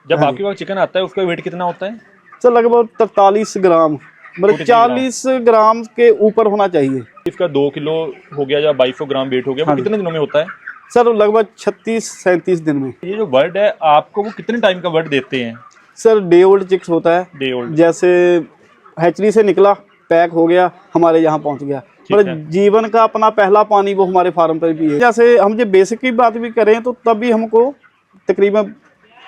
जब हाँ आपके पास चिकन आता है उसका वेट कितना होता है? सर लगभग 43 ग्राम, मतलब 40 ग्राम के ऊपर होना चाहिए। इसका 2 किलो हो गया या 2200 ग्राम वेट हो गया, वो हाँ कितने दिनों में होता है? सर लगभग 36-37 दिन में। ये जो बर्ड है आपको वो कितने टाइम का बर्ड देते हैं? सर डे ओल्ड चिक्स होता है, डे ओल्ड। जैसे हैचरी से निकला, पैक हो गया, हमारे यहाँ पहुँच गया, मतलब जीवन का अपना पहला पानी वो हमारे फार्म पर भी है। जैसे हम जो बेसिक की बात भी करें तो तब भी हमको तकरीबन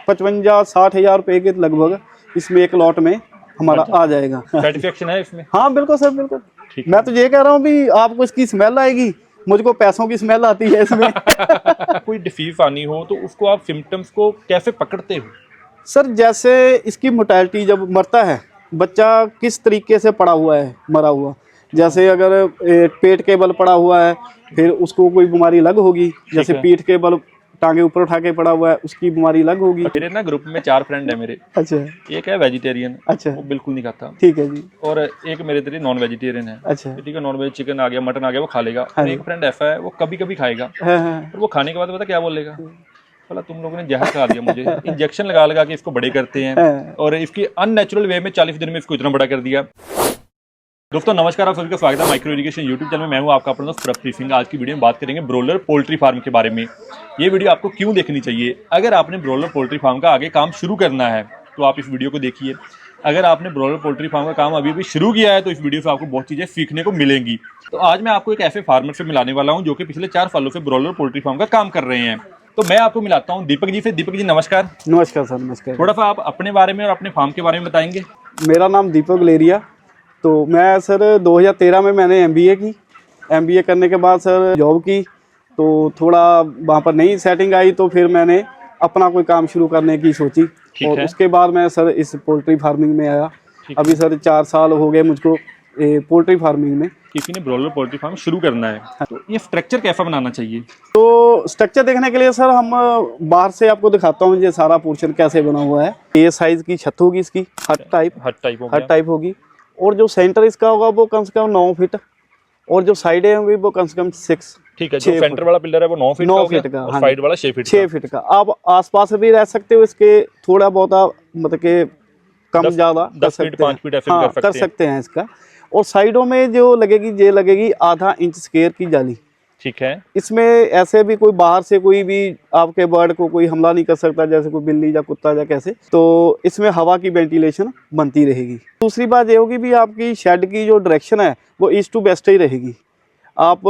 55-60 हज़ार रुपये के लगभग इसमें एक लॉट में हमारा आ जाएगा। सेटिस्फेक्शन है इसमें? हाँ बिल्कुल सर, बिल्कुल। मैं तो ये कह रहा हूँ भी आपको इसकी स्मेल आएगी, मुझको पैसों की स्मेल आती है इसमें। कोई डिसीज आनी हो तो उसको आप सिम्टम्स को कैसे पकड़ते हो? सर जैसे इसकी मोर्टेलिटी जब मरता है बच्चा किस तरीके से पड़ा हुआ है, मरा हुआ, जैसे अगर पेट के बल पड़ा हुआ है फिर उसको कोई बीमारी अलग होगी, जैसे पीठ के बल टांगे ऊपर उठा के पड़ा हुआ है उसकी बीमारी अलग होगी। मेरे ना ग्रुप में 4 फ्रेंड है मेरे। अच्छा। एक है वेजिटेरियन, अच्छा, वो बिल्कुल नहीं खाता। ठीक है जी। और एक मेरे तेरे नॉन वेजिटेरियन है। अच्छा, ठीक है, नॉन वेज चिकन आ गया, मटन आ गया, वो खा लेगा। और एक फ्रेंड ऐसा है वो कभी कभी खाएगा, और वो खाने के बाद पता क्या बोलेगा, बोला तुम लोगों ने जहर खा दिया मुझे, इंजेक्शन लगा लगा के इसको बड़े करते हैं और इसकी अननेचुरल वे में 40 दिन में इसको इतना बड़ा कर दिया। दोस्तों नमस्कार, आप सभी का स्वागत है माइक्रो एजुकेशन यूट्यूब चैनल में। मैं हूं आपका अपना दोस्त प्रभप्रीत सिंह। आज की वीडियो में बात करेंगे ब्रोलर पोल्ट्री फार्म के बारे में। ये वीडियो आपको क्यों देखनी चाहिए? अगर आपने ब्रोलर पोल्ट्री फार्म का आगे काम शुरू करना है तो आप इस वीडियो को देखिए। अगर आपने ब्रोलर पोल्ट्री फार्म का काम अभी भी शुरू किया है तो इस वीडियो से आपको बहुत चीज़ें सीखने को मिलेंगी। तो आज मैं आपको एक ऐसे फार्मर से मिलाने वाला हूँ जो कि पिछले 4 सालों से ब्रोलर पोल्ट्री फार्म का काम कर रहे हैं। तो मैं आपको मिलाता हूँ दीपक जी से। दीपक जी नमस्कार। नमस्कार सर, नमस्कार। थोड़ा सा आप अपने बारे में और अपने फार्म के बारे में बताएंगे। मेरा नाम दीपक लेरिया। तो मैं सर 2013 में मैंने MBA की। MBA करने के बाद सर जॉब की, तो थोड़ा वहाँ पर नई सेटिंग आई तो फिर मैंने अपना कोई काम शुरू करने की सोची। और उसके बाद मैं सर इस पोल्ट्री फार्मिंग में आया। अभी सर 4 साल हो गए मुझको पोल्ट्री फार्मिंग में। किसी ने ब्रोलर पोल्ट्री फार्म शुरू करना है तो ये स्ट्रक्चर कैसा बनाना चाहिए? तो स्ट्रक्चर देखने के लिए सर हम बाहर से आपको दिखाता हूँ ये सारा पोर्शन कैसे बना हुआ है। ये साइज की छत होगी इसकी, हट टाइप होगी। और जो सेंटर इसका होगा वो कम से कम 9 फीट, और जो साइडें होंगी वो कम से कम 6। ठीक है, जो सेंटर वाला पिलर है वो 9 फीट का, और साइड वाला 6 फीट का। आप आसपास भी रह सकते हो इसके, थोड़ा बहुत मतलब के कम ज्यादा कर सकते हैं, 5 फीट ऐसे कर सकते हैं इसका। और साइडों में जो लगेगी ये लगेगी आधा इंच स्क्वायर की जाली। ठीक है। इसमें ऐसे भी कोई बाहर से कोई भी आपके बर्ड को कोई हमला नहीं कर सकता, जैसे कोई बिल्ली या कुत्ता या कैसे। तो इसमें हवा की वेंटिलेशन बनती रहेगी। दूसरी बात ये होगी भी आपकी शेड की जो डायरेक्शन है वो ईस्ट टू वेस्ट ही रहेगी। आप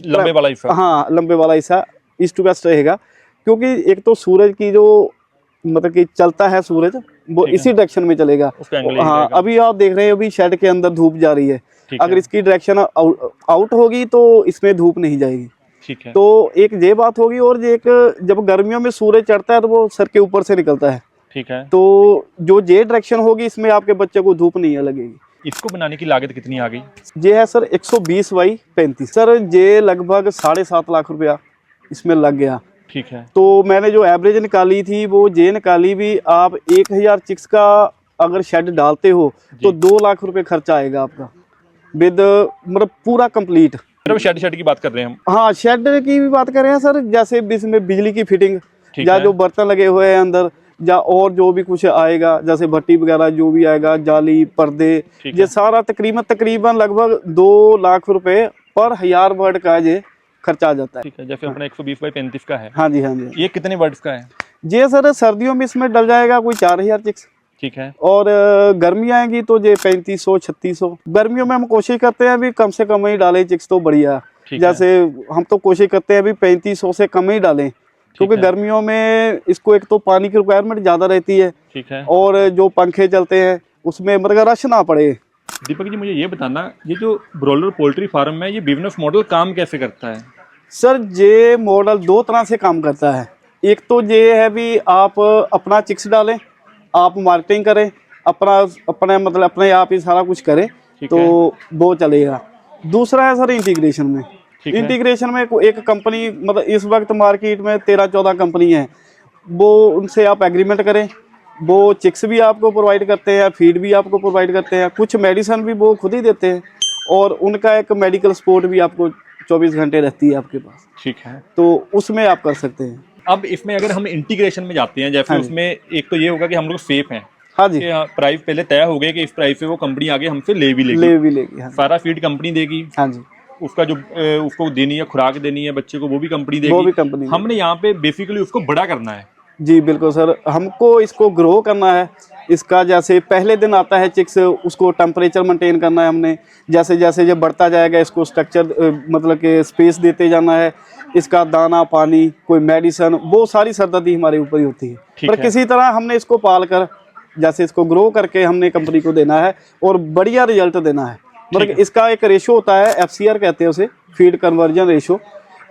लंबे वाला हिस्सा, हाँ लंबे वाला हिस्सा ईस्ट टू वेस्ट रहेगा, क्योंकि एक तो सूरज की जो मतलब कि चलता है सूरज वो इसी डायरेक्शन में चलेगा। हाँ अभी आप देख रहे हैं अभी शेड के अंदर धूप जा रही है, अगर इसकी डायरेक्शन आउट होगी तो इसमें धूप नहीं जाएगी। ठीक है। तो एक ये बात होगी, और एक जब गर्मियों में सूरज चढ़ता है तो वो सर के ऊपर से निकलता है। ठीक है। तो जो ये डायरेक्शन होगी इसमें आपके बच्चे को धूप नहीं लगेगी। इसको बनाने की लागत कितनी आ गई? ये है सर 120 बाई 35। सर ये लगभग 7.5 लाख रुपया इसमें लग गया। ठीक है। तो मैंने जो एवरेज निकाली थी वो ये निकाली भी, आप 1000 चिक्स का अगर शेड डालते हो तो 2 लाख रुपए खर्चा आएगा आपका, विद मतलब पूरा कंप्लीट। शेड की बात कर रहे हैं हम। हाँ शेड की भी बात कर रहे हैं सर, जैसे इसमें बिजली की फिटिंग या जो बर्तन लगे हुए हैं अंदर, या और जो भी कुछ आएगा जैसे भट्टी वगैरह जो भी आएगा, जाली, पर्दे, ये सारा तकरीबन लगभग 2 लाख रुपए पर 1000 बर्ड का ये खर्चा आ जाता है। ठीक है। जैसे अपना 120 बाई 35 का है। हाँ जी, हाँ जी। ये कितने बर्ड्स का है? ये सर सर्दियों में इसमें डल जाएगा कोई 4000 चिक्स। ठीक है। और गर्मी आएगी तो ये 3500-3600। गर्मियों में हम कोशिश करते हैं भी कम से कम ही डालें चिक्स तो बढ़िया। जैसे हम तो कोशिश करते हैं भी 3500 से कम ही डालें, क्योंकि गर्मियों में इसको एक तो पानी की रिक्वायरमेंट ज़्यादा रहती है। ठीक है। और जो पंखे चलते हैं उसमें मतलब रश ना पड़े। दीपक जी मुझे ये बताना, ये जो ब्रोलर पोल्ट्री फार्म है ये बिजनेस मॉडल काम कैसे करता है? सर ये मॉडल 2 तरह से काम करता है। एक तो ये है भी आप अपना चिक्स डालें, आप मार्केटिंग करें, अपने आप ही सारा कुछ करें तो वो चलेगा। दूसरा है सर इंटीग्रेशन में। इंटीग्रेशन में एक कंपनी, मतलब इस वक्त मार्केट में 13-14 कंपनी है, वो उनसे आप एग्रीमेंट करें, वो चिक्स भी आपको प्रोवाइड करते हैं, फीड भी आपको प्रोवाइड करते हैं, कुछ मेडिसिन भी वो खुद ही देते हैं, और उनका एक मेडिकल सपोर्ट भी आपको 24 घंटे रहती है आपके पास। ठीक है। तो उसमें आप कर सकते हैं। अब इसमें अगर हम इंटीग्रेशन में जाते हैं, जैसे उसमें एक तो ये होगा कि हम लोग सेफ हैं, हाँ जी, कि प्राइस पहले तय हो गया कि इस प्राइस पे वो कंपनी आगे हमसे ले भी लेगी, हाँ सारा फीड कंपनी देगी, हाँ जी, उसका जो उसको देनी है, खुराक देनी है बच्चे को, वो भी कंपनी वो भी देगी। कंपनी हमने यहाँ पे बेसिकली उसको बड़ा करना है। जी बिल्कुल सर, हमको इसको ग्रो करना है। इसका जैसे पहले दिन आता है चिक्स, उसको टेम्परेचर मेंटेन करना है हमने। जैसे जैसे जब बढ़ता जाएगा इसको स्ट्रक्चर मतलब कि स्पेस देते जाना है। इसका दाना पानी, कोई मेडिसिन, वो सारी सरदर्दी हमारे ऊपर ही होती है। पर किसी तरह हमने इसको पाल कर, जैसे इसको ग्रो करके हमने कंपनी को देना है और बढ़िया रिजल्ट देना है। मतलब इसका एक रेशो होता है, FCR कहते हैं उसे, फीड कन्वर्जन रेशो।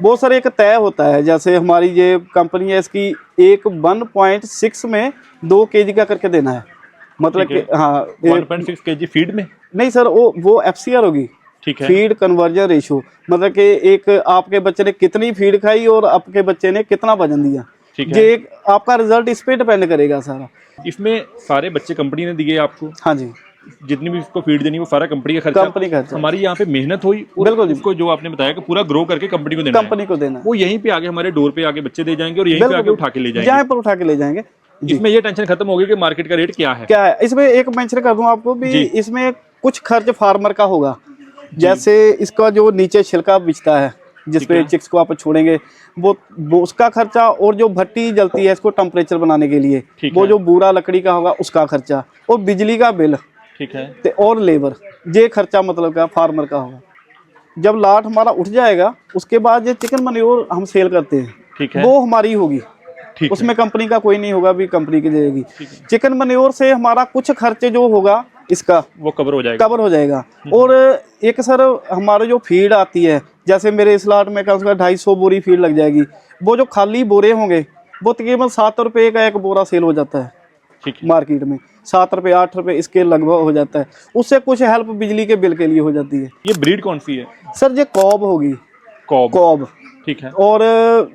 बहुत सारे एक तय होता है। जैसे हमारी ये कंपनी है, इसकी 1.6 में 2 kg का करके देना है। मतलब कि हाँ 1.6 kg फीड में नहीं सर, वो FCR होगी, ठीक है, फीड कन्वर्जन रेशो। मतलब कि एक आपके बच्चे ने कितनी फीड खाई और आपके बच्चे ने कितना वजन दिया, ये एक आपका रिजल्ट इस पे डिपेंड करेगा सारा। इसमें सारे बच्चे कंपनी ने दिए आपको? हाँ जी, जितनी भी इसको फीड देनी वो सारा कंपनी का खर्चा, कंपनी का खर्चा। हमारी यहाँ पे मेहनत हुई और बिल्कुल उसको जो आपने बताया कि पूरा ग्रो करके कंपनी को देना है, कंपनी को देना है। वो यहीं पे आगे हमारे डोर पे आगे बच्चे दे जाएंगे और यहीं पे आगे उठा के ले जाएंगे, यहाँ पर उठा के ले जाएंगे। इसमें ये टेंशन खत्म हो गई कि मार्केट का रेट क्या है। इसमें एक मेंशन कर दूं आपको भी, इसमें कुछ खर्च फार्मर का होगा। जैसे इसका जो नीचे छिलका बिछता है जिसपे चिक्स को आप छोड़ेंगे, वो उसका खर्चा, और जो भट्टी जलती है इसको टेम्परेचर बनाने के लिए, वो जो बूरा लकड़ी का होगा उसका खर्चा, और बिजली का बिल, ठीक है, और लेबर, ये खर्चा मतलब का फार्मर का होगा। जब लाट हमारा उठ जाएगा उसके बाद ये चिकन मैन्योर हम सेल करते हैं, ठीक है, वो हमारी होगी, उसमें कंपनी का कोई नहीं होगा, भी कंपनी की देगी। चिकन मैन्योर से हमारा कुछ खर्चे जो होगा इसका वो कवर हो जाएगा। और एक सर हमारा जो फीड आती है, जैसे मेरे इस लाट में कम से कम 250 बोरी फीड लग जाएगी। वो जो खाली बोरे होंगे वो तकरीबन 7 रुपये का एक बोरा सेल हो जाता है, ठीक है, मार्केट में 7 रुपये 8 रुपये इसके लगभग हो जाता है। उससे कुछ हेल्प बिजली के बिल के लिए हो जाती है। ये ब्रीड कौन सी है सर? ये कॉब होगी, कॉब, ठीक है। और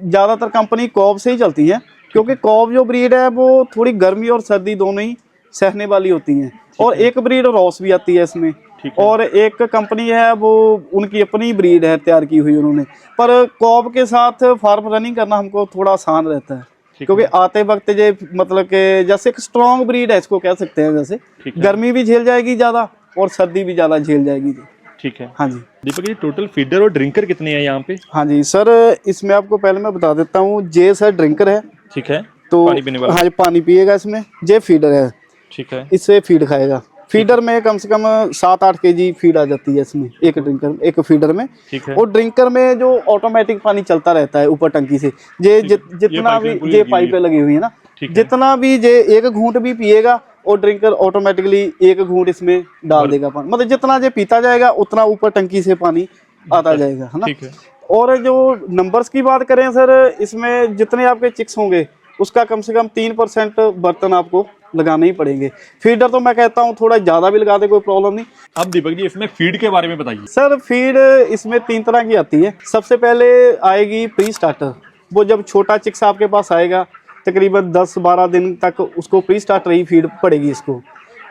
ज़्यादातर कंपनी कॉब से ही चलती है, क्योंकि कॉब जो ब्रीड है वो थोड़ी गर्मी और सर्दी दोनों ही सहने वाली होती हैं। और एक ब्रीड रॉस भी आती है इसमें, और एक कंपनी है वो उनकी अपनी ब्रीड है तैयार की हुई उन्होंने। पर कॉब के साथ फार्म रनिंग करना हमको थोड़ा आसान रहता है, क्योंकि आते वक्त ये मतलब कि जैसे एक स्ट्रॉन्ग ब्रीड है इसको कह सकते हैं। जैसे गर्मी भी झेल जाएगी ज़्यादा और सर्दी भी ज़्यादा झेल जाएगी। ठीक है, हाँ जी। दीपक जी, टोटल फीडर और ड्रिंकर कितने हैं यहाँ पे? हाँ जी सर, इसमें आपको पहले मैं बता देता हूँ। जे सर ड्रिंकर है, ठीक है, तो पानी पीने वाला, हाँ पानी पिएगा इसमें। जे फीडर है, ठीक है, इससे फीड खाएगा। फीडर में कम से कम 7-8 kg फीड आ जाती है इसमें, एक ड्रिंकर, एक फीडर में। ठीक है। और ड्रिंकर में जो ऑटोमेटिक पानी चलता रहता है ऊपर टंकी से, जितना भी ये पाइपें लगी हुई है ना, जितना भी जे एक घूंट भी पिएगा और ड्रिंकर ऑटोमेटिकली एक घूंट इसमें डाल देगा पानी। मतलब जितना जे पीता जाएगा उतना ऊपर टंकी से पानी आता जाएगा, है ना। और जो नंबर्स की बात करें सर, इसमें जितने आपके चिक्स होंगे उसका कम से कम 3% बर्तन आपको लगाने ही पड़ेंगे। फीडर तो मैं कहता हूँ थोड़ा ज़्यादा भी लगा दे, कोई प्रॉब्लम नहीं। अब दीपक जी, इसमें फीड के बारे में बताइए। सर फीड इसमें 3 तरह की आती है। सबसे पहले आएगी प्री स्टार्टर। वो जब छोटा चिक्स आपके पास आएगा तकरीबन 10-12 दिन तक उसको प्री स्टार्टर ही फीड पड़ेगी इसको।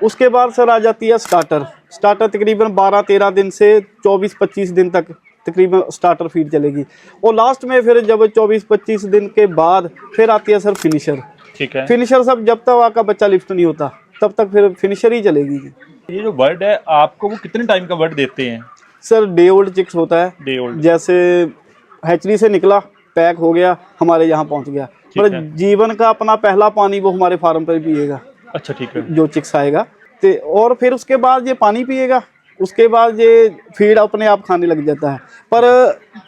उसके बाद सर आ जाती है स्टार्टर। स्टार्टर तकरीबन 12-13 दिन से 24-25 दिन तक तकरीबन स्टार्टर फीड चलेगी। और लास्ट में फिर जब 24-25 दिन के बाद फिर आती है सर फिनिशर। ठीक है। फिनिशर सब जब तक आपका बच्चा लिफ्ट नहीं होता तब तक फिर फिनिशर ही चलेगी। ये जो वर्ड है आपको, वो कितने टाइम का वर्ड देते हैं? सर डे ओल्ड चिक्स होता है। डे ओल्ड, जैसे हैचरी से निकला, पैक हो गया, हमारे यहाँ पहुँच गया, मतलब जीवन का अपना पहला पानी वो हमारे फार्म पर पिएगा। अच्छा, ठीक है। जो चिक्स आएगा तो, और फिर उसके बाद ये पानी पिएगा, उसके बाद ये फीड अपने आप खाने लग जाता है। पर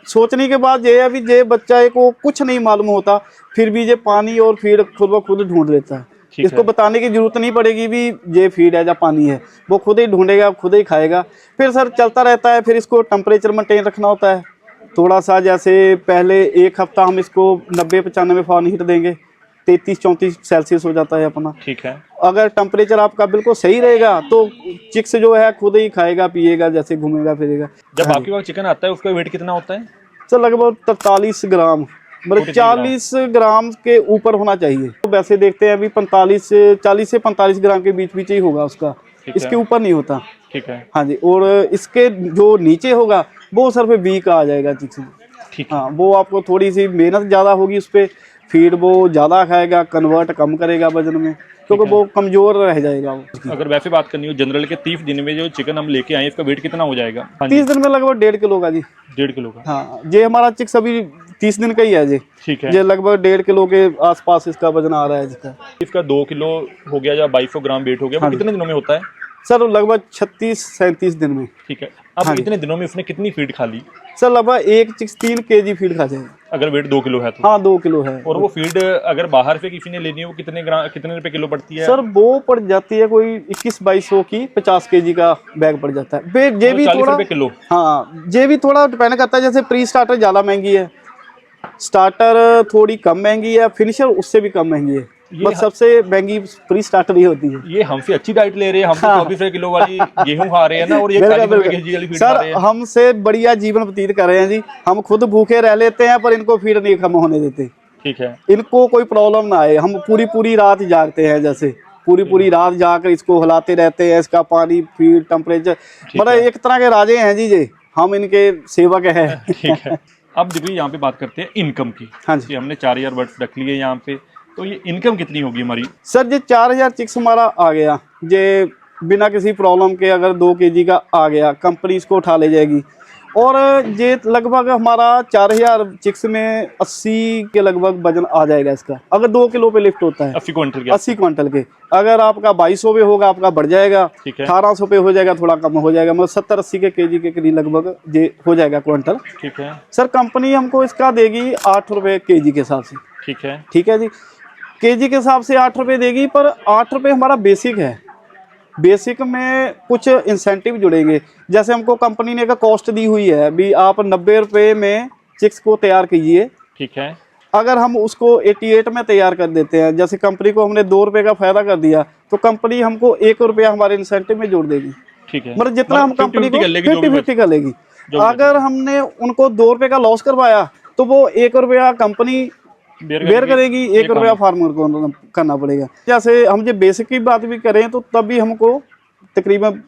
सोचने के बाद ये है भी ये बच्चा को कुछ नहीं मालूम होता, फिर भी ये पानी और फीड खुद ब खुद ढूंढ लेता है। इसको बताने की जरूरत नहीं पड़ेगी भी ये फीड है या पानी है, वो खुद ही ढूंढेगा, खुद ही खाएगा। फिर सर चलता रहता है। फिर इसको टेम्परेचर मेंटेन रखना होता है थोड़ा सा। जैसे पहले 1 हफ्ता हम इसको 90-95 फ़ारेनहीट देंगे, 33-34 सेल्सियस हो जाता है अपना। ठीक है। अगर टेम्परेचर आपका बिल्कुल सही रहेगा तो चिक्स जो है खुद ही खाएगा, पिएगा, जैसे घूमेगा फिरेगा। जब आपके पास चिकन आता है उसका वेट कितना होता है? सर लगभग 43 ग्राम, मतलब 40 ग्राम के ऊपर होना चाहिए। तो वैसे देखते हैं अभी 40 से 45 ग्राम के बीच ही होगा उसका, इसके ऊपर नहीं होता। ठीक है। हाँ जी। और इसके जो नीचे होगा वो सर पे वीक आ जाएगा चिक्स। ठीक है। हाँ, वो आपको थोड़ी सी मेहनत ज़्यादा होगी उस पर, फीड वो ज़्यादा खाएगा, कन्वर्ट कम करेगा वजन में, क्योंकि वो कमज़ोर रह जाएगा वो। अगर वैसे बात करनी हो जनरल के 30 दिन में जो चिकन हम लेके आए इसका वेट कितना हो जाएगा? हाँ 30 दिन में लगभग 1.5 किलो का जी। 1.5 किलो का। हाँ, ये हमारा चिक्स अभी 30 दिन का ही है जी। ठीक है। ये लगभग 1.5 किलो के आसपास इसका वजन आ रहा है इसका। इसका 2 किलो हो गया या 2200 ग्राम वेट हो गया, वो कितने दिनों में होता है सर? लगभग 36-37 दिन में। ठीक है। अब इतने दिनों में उसने कितनी फीड खा ली? सर लगभग एक चिक्स 3 kg फीड खा जाएगा। अगर वेट 2 किलो है तो? हाँ 2 किलो है। और वो फीड अगर बाहर से किसी ने लेनी है वो कितने रुपए किलो पड़ती है? सर वो पड़ जाती है कोई 21-2200 की, 50 kg का बैग पड़ जाता है। ये भी 40 थोड़ा, रुपए किलो। हाँ ये भी थोड़ा डिपेंड करता है। जैसे प्री स्टार्टर ज़्यादा महंगी है, स्टार्टर थोड़ी कम महंगी है, फिनिशर उससे भी कम महंगी है। बस सबसे महंगी प्री स्टार्टर ही होती है। ये हमसे अच्छी डाइट ले रहे हैं, हम तो 24 किलो वाली गेहूं खा रहे हैं ना, और ये 40 रुपए केजी वाली फीड खा रहे हैं। सर हमसे बढ़िया जीवन व्यतीत कर रहे हैं जी। हम खुद भूखे रह लेते हैं पर इनको फीड नहीं कम होने देते। ठीक है। इनको कोई प्रॉब्लम ना आए। हम पूरी पूरी रात जागते हैं, जैसे पूरी रात जाकर इसको हिलाते रहते हैं, इसका पानी, फीड, टेम्परेचर, मतलब एक तरह के राजे हैं जी ये, हम इनके सेवक हैं। ठीक है। अब देखिए यहाँ पे बात करते हैं इनकम की। हाँ जी। हमने 4000 बर्ड्स रख लिए यहाँ पे, तो ये इनकम कितनी होगी हमारी? सर ये 4000 चिक्स हमारा आ गया, ये बिना किसी प्रॉब्लम के अगर 2 kg का आ गया, कंपनी इसको उठा ले जाएगी। और ये लगभग हमारा 4000 चिक्स में 80 के लगभग वजन आ जाएगा इसका, अगर 2 किलो पे लिफ्ट होता है। 80 क्विंटल के? 80 क्विंटल के। अगर आपका 2200 पे होगा आपका बढ़ जाएगा, 1800 पे हो जाएगा, थोड़ा कम हो जाएगा, मतलब 70-80 के केजी के करीब लगभग ये हो जाएगा क्विंटल। ठीक है। सर कंपनी हमको इसका देगी 8 रुपये केजी के हिसाब से। ठीक है। ठीक है जी, केजी के हिसाब से 8 रुपये देगी, पर 8 रुपये हमारा बेसिक है। बेसिक में कुछ इंसेंटिव जुड़ेंगे। जैसे हमको कंपनी ने का कॉस्ट दी हुई है भी, आप 90 रुपये में चिक्स को तैयार कीजिए। ठीक है। अगर हम उसको 88 में तैयार कर देते हैं, जैसे कंपनी को हमने 2 रुपये का फायदा कर दिया, तो कंपनी हमको 1 रुपया हमारे इंसेंटिव में जोड़ देगी। ठीक है। मतलब जितना हम कंपनी को 50-50 कर लेगी। अगर हमने उनको 2 रुपये का लॉस करवाया तो वो 1 रुपया कंपनी बेयर करेगी, 1 रुपया फार्मर को करना पड़ेगा। जैसे हम जो बेसिक की बात भी करें तो तब भी हमको तकरीबन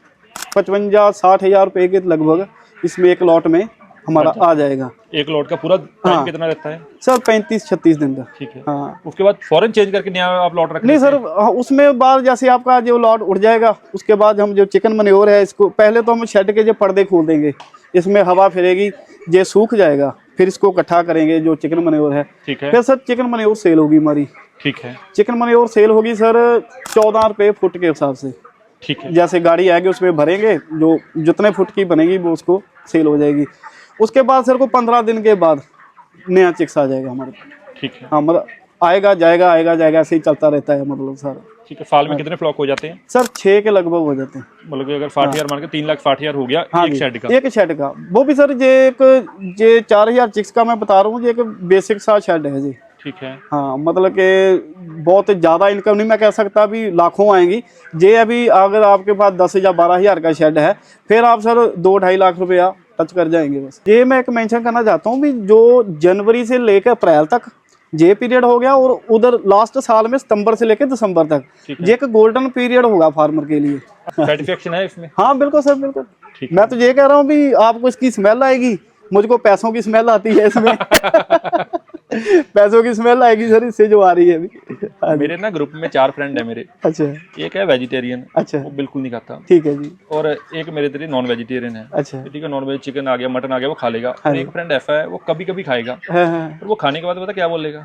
55-60 हज़ार रुपये के लगभग इसमें एक लॉट में हमारा आ जाएगा। एक लॉट का पूरा टाइम कितना रहता है? सर 35-36 दिन का। ठीक है। हाँ, उसके बाद फौरन चेंज करके नया आप लॉट रख? नहीं सर, उसमें बाद जैसे आपका जो लॉट उड़ जाएगा उसके बाद हम जो चिकन मैन्योर है इसको पहले तो हम शेड के जो पर्दे खोल देंगे, इसमें हवा फिरेगी, ये सूख जाएगा, फिर इसको इकट्ठा करेंगे जो चिकन मैन्योर है। ठीक है। फिर सर चिकन मैन्योर सेल होगी हमारी। ठीक है। चिकन मैन्योर सेल होगी सर 14 रुपये फुट के हिसाब से। ठीक है। जैसे गाड़ी आएगी उसमें भरेंगे, जो जितने फुट की बनेगी वो उसको सेल हो जाएगी। उसके बाद सर को 15 दिन के बाद नया चिक्स आ जाएगा हमारे। ठीक है। हाँ, मतलब आएगा जाएगा ऐसे ही चलता रहता है मतलब सारा। ठीक है। साल में कितने फ्लॉक हो जाते हैं? सर 6 के लगभग हो जाते हैं। मतलब अगर 60,000 मान के 3,60,000 हो गया। हाँ, एक शेड का? एक शेड का। वो भी सर ये 4000 चिक्स का मैं बता रहा हूँ, ये एक बेसिक सा शेड है जी। ठीक है। हाँ, मतलब कि बहुत ज़्यादा इनकम नहीं मैं कह सकता, अभी लाखों आएंगी। ये अभी अगर आपके पास 10 या 12 हज़ार का शेड है, फिर आप सर 2-2.5 लाख रुपया टच कर जाएंगे बस। ये मैं एक मेंशन करना चाहता हूँ भी, जो जनवरी से लेकर अप्रैल तक ये पीरियड हो गया, और उधर लास्ट साल में सितंबर से लेकर दिसंबर तक ये एक गोल्डन पीरियड होगा फार्मर के लिए। सेटिस्फेक्शन है इसमें? हाँ बिल्कुल सर, बिल्कुल। मैं तो ये कह रहा हूँ भी आपको इसकी स्मेल आएगी, मुझको पैसों की स्मेल आती है इसमें। पैसों की स्मेल आएगी सर इससे जो आ रही है अभी। मेरे ना ग्रुप में 4 फ्रेंड है मेरे। अच्छा। एक है वेजिटेरियन। अच्छा। वो बिल्कुल नहीं खाता। ठीक है जी। और एक मेरे तेरे नॉन वेजिटेरियन है। अच्छा। ठीक है। नॉन वेज चिकन आ गया, मटन आ गया, वो खा लेगा। और एक फ्रेंड ऐसा है वो कभी कभी खाएगा, और वो खाने के बाद पता क्या बोलेगा,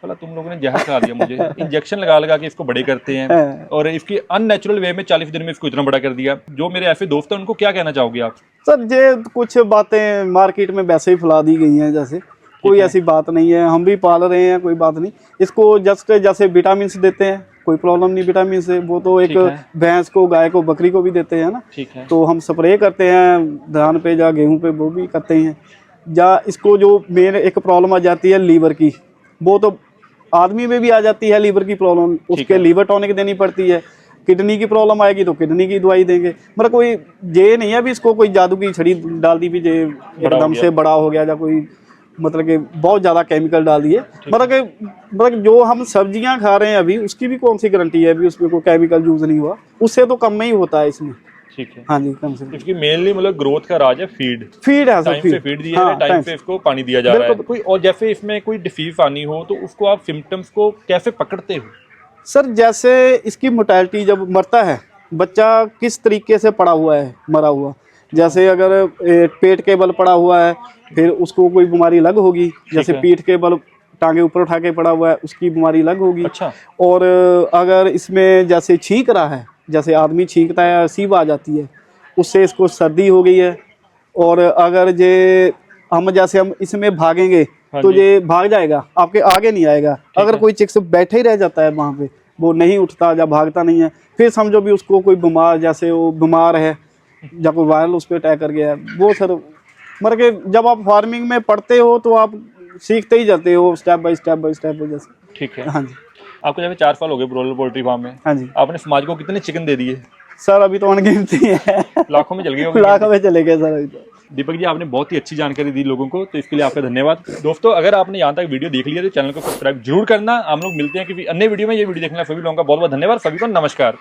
बोला तुम लोगों ने जहर खा दिया मुझे, इंजेक्शन लगा के इसको बड़े करते हैं, और इसकी अननेचुरल वे में 40 दिन में इसको इतना बड़ा कर दिया। जो मेरे ऐसे दोस्त हैं उनको क्या कहना चाहोगे आप? सर ये कुछ बातें मार्केट में वैसे ही फैला दी गई हैं, जैसे कोई ऐसी बात नहीं है। हम भी पाल रहे हैं, कोई बात नहीं। इसको जस्ट जैसे विटामिन देते हैं, कोई प्रॉब्लम नहीं विटामिन से। वो तो एक भैंस को, गाय को, बकरी को भी देते हैं ना। ठीक है। तो हम स्प्रे करते हैं धान पे या गेहूं पे, वो भी करते हैं। या इसको जो मेन एक प्रॉब्लम आ जाती है लीवर की, वो तो आदमी में भी आ जाती है लीवर की प्रॉब्लम, उसके लीवर टॉनिक देनी पड़ती है। किडनी की प्रॉब्लम आएगी तो किडनी की दवाई देंगे। मतलब कोई ये नहीं है भी इसको कोई जादू की छड़ी डाल दी भी जे एकदम से बड़ा हो गया, या कोई मतलब कि बहुत ज़्यादा केमिकल डाल दिए। मतलब जो हम सब्जियां खा रहे हैं अभी, उसकी भी कौन सी गारंटी है भी उसमें कोई केमिकल यूज़ नहीं हुआ, उससे तो कम में ही होता है इसमें। ठीक है। हाँ जी, कम से कम। इसकी मेनली मतलब ग्रोथ का राज है फीड है सर, टाइम पे फीड दिया है, टाइम पे इसको पानी दिया जा रहा है कोई। और जैसे इसमें कोई डिसीज आनी हो तो उसको आप सिम्टम्स को कैसे पकड़ते हो? सर जैसे इसकी मोर्टेलिटी जब मरता है बच्चा किस तरीके से पड़ा हुआ है, मरा हुआ, जैसे अगर पेट के बल पड़ा हुआ है फिर उसको कोई बीमारी अलग होगी, जैसे पीठ के बल टांगे ऊपर उठा के पड़ा हुआ है उसकी बीमारी अलग होगी। अच्छा। और अगर इसमें जैसे छींक रहा है, जैसे आदमी छींकता है सीब आ जाती है, उससे इसको सर्दी हो गई है। और अगर जे हम जैसे हम इसमें भागेंगे तो ये भाग जाएगा, आपके आगे नहीं आएगा। अगर कोई चिक्स बैठे ही रह जाता है वहाँ पे, वो नहीं उठता या भागता नहीं है, फिर समझो भी उसको कोई बीमार, जैसे वो बीमार है या कोई वायरल उस पर अटैक कर गया है, वो सर मर के। जब आप फार्मिंग में पढ़ते हो तो आप सीखते ही जाते हो step by step by step जैसे। ठीक है। हाँ जी। आपको जब 4 साल हो गए ब्रोलर पोल्ट्री फार्म में, हाँ जी। आपने समाज को कितने चिकन दे दिए? सर अभी तो अनगिनती है, लाखों में चल गए होंगे। लाखों में चले गए सर अभी तो। दीपक जी, आपने बहुत ही अच्छी जानकारी दी लोगों को, तो इसके लिए आपका धन्यवाद। दोस्तों, अगर आपने यहाँ तक वीडियो देख लिया तो चैनल को सब्सक्राइब जरूर करना। हम लोग मिलते हैं किसी अन्य वीडियो में। ये वीडियो देखने सभी लोगों का बहुत बहुत धन्यवाद। सभी को नमस्कार।